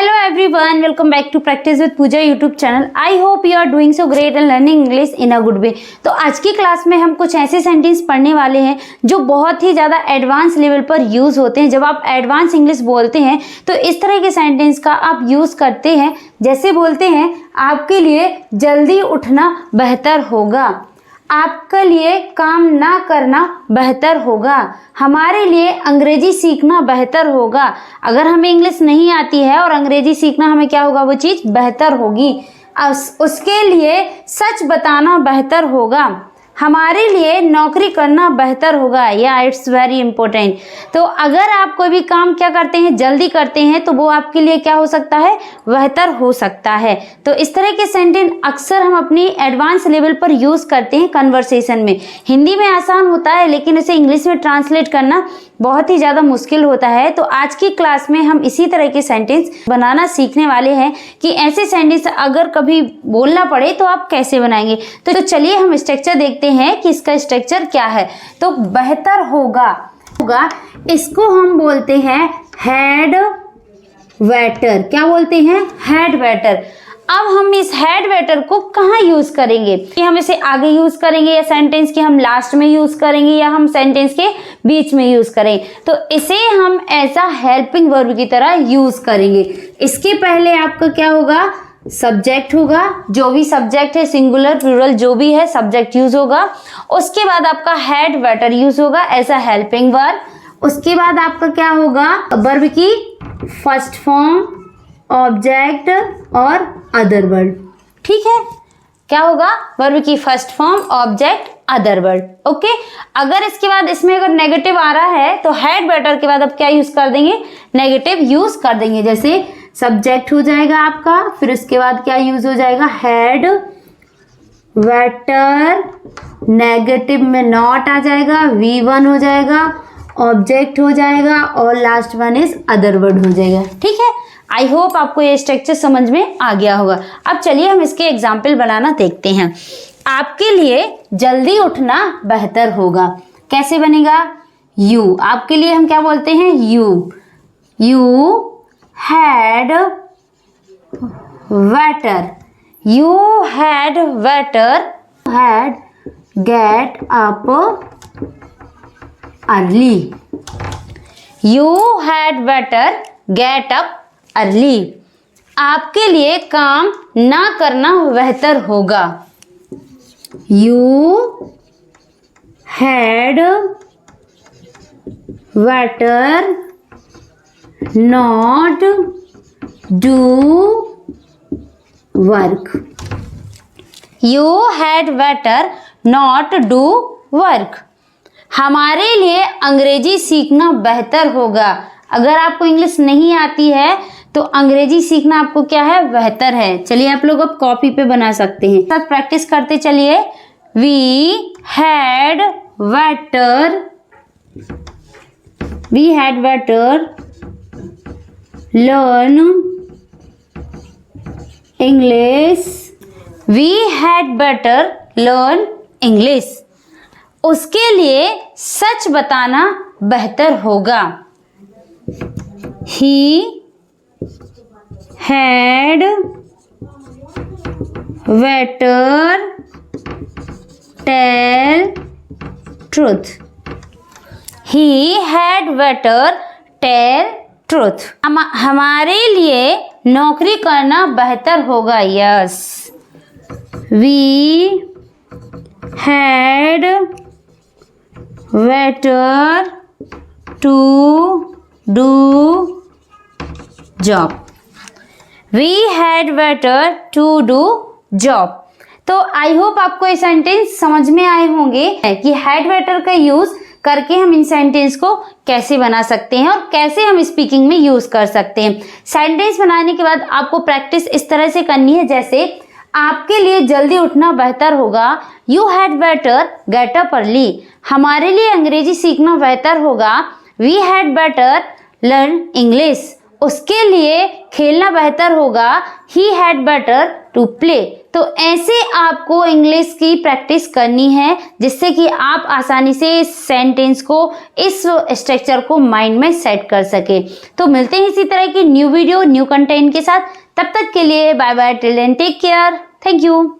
Hello everyone, welcome back to Practice with Pooja YouTube channel. I hope you are doing so great and learning English in a good way. तो आज की class में हम कुछ ऐसे sentence पढ़ने वाले हैं जो बहुत ही ज़्यादा एडवांस लेवल पर यूज़ होते हैं। जब आप एडवांस इंग्लिश बोलते हैं तो इस तरह के सेंटेंस का आप यूज़ करते हैं। जैसे बोलते हैं, आपके लिए जल्दी उठना बेहतर होगा, आपके लिए काम ना करना बेहतर होगा, हमारे लिए अंग्रेजी सीखना बेहतर होगा। अगर हमें इंग्लिश नहीं आती है और अंग्रेजी सीखना हमें क्या होगा, वो चीज़ बेहतर होगी। उसके लिए सच बताना बेहतर होगा, हमारे लिए नौकरी करना बेहतर होगा। या इट्स वेरी इंपॉर्टेंट। तो अगर आप कोई भी काम क्या करते हैं, जल्दी करते हैं, तो वो आपके लिए क्या हो सकता है, बेहतर हो सकता है। तो इस तरह के सेंटेंस अक्सर हम अपनी एडवांस लेवल पर यूज़ करते हैं कन्वर्सेशन में। हिंदी में आसान होता है लेकिन उसे इंग्लिश में ट्रांसलेट करना बहुत ही ज़्यादा मुश्किल होता है। तो आज की क्लास में हम इसी तरह के सेंटेंस बनाना सीखने वाले हैं कि ऐसे सेंटेंस अगर कभी बोलना पड़े तो आप कैसे बनाएंगे। तो चलिए हम स्ट्रक्चर देखते हैं कि इसका स्ट्रक्चर क्या है। तो बेहतर होगा इसको हम बोलते हैं हेड वेटर। क्या बोलते हैं, हेड वेटर। अब हम इस हेड वेटर को कहाँ यूज करेंगे, कि हम इसे आगे यूज करेंगे या सेंटेंस के हम लास्ट में यूज करेंगे या हम सेंटेंस के बीच में यूज करेंगे। तो इसे हम ऐसा हेल्पिंग वर्ब की तरह यूज करेंगे। इसके पहले आपका क्या होगा, सब्जेक्ट होगा। जो भी सब्जेक्ट है, सिंगुलर प्लूरल जो भी है, सब्जेक्ट यूज होगा। उसके बाद आपका हेड वेटर यूज होगा एज अ हेल्पिंग वर्ब। उसके बाद आपका क्या होगा, वर्ब की फर्स्ट फॉर्म, ऑब्जेक्ट और अदर वर्ड। ठीक है, क्या होगा, वर्ब की first form, object, other word. Okay. अगर इसके बाद इसमें अगर नेगेटिव आ रहा है तो हेड वेटर के बाद अब क्या यूज कर देंगे, नेगेटिव यूज कर देंगे। जैसे सब्जेक्ट हो जाएगा आपका, फिर उसके बाद क्या यूज हो जाएगा, हेड वेटर, नेगेटिव में नॉट आ जाएगा, V1 हो जाएगा, ऑब्जेक्ट हो जाएगा और last one is other word हो जाएगा। ठीक है, आई होप आपको ये स्ट्रक्चर समझ में आ गया होगा। अब चलिए हम इसके एग्जाम्पल बनाना देखते हैं। आपके लिए जल्दी उठना बेहतर होगा, कैसे बनेगा, यू। आपके लिए हम क्या बोलते हैं, you had better, you had better had get up early, you had better get up early। आपके लिए काम ना करना बेहतर होगा, you had better not do work, you had better not do work। हमारे लिए अंग्रेजी सीखना बेहतर होगा। अगर आपको इंग्लिश नहीं आती है तो अंग्रेजी सीखना आपको क्या है, बेहतर है। चलिए आप लोग अब कॉपी पे बना सकते हैं, साथ प्रैक्टिस करते चलिए। we had better learn English, we had better learn English। उसके लिए सच बताना बेहतर होगा, he had better tell truth, he had better tell truth. हमारे लिए नौकरी करना बेहतर होगा, yes, we had better to do job, we had better to do job. तो आई होप आपको ये सेंटेंस समझ में आए होंगे कि हैड बेटर का यूज करके हम इन सेंटेंस को कैसे बना सकते हैं और कैसे हम स्पीकिंग में यूज कर सकते हैं। सेंटेंस बनाने के बाद आपको प्रैक्टिस इस तरह से करनी है, जैसे आपके लिए जल्दी उठना बेहतर होगा, you had better get up early. हमारे लिए अंग्रेजी सीखना बेहतर होगा, we had better learn English. उसके लिए खेलना बेहतर होगा, he had better to play. तो ऐसे आपको इंग्लिश की प्रैक्टिस करनी है जिससे कि आप आसानी से इस सेंटेंस को, इस स्ट्रक्चर को माइंड में सेट कर सके। तो मिलते हैं इसी तरह की न्यू वीडियो न्यू कंटेंट के साथ। तब तक के लिए bye bye, till then take care, thank you.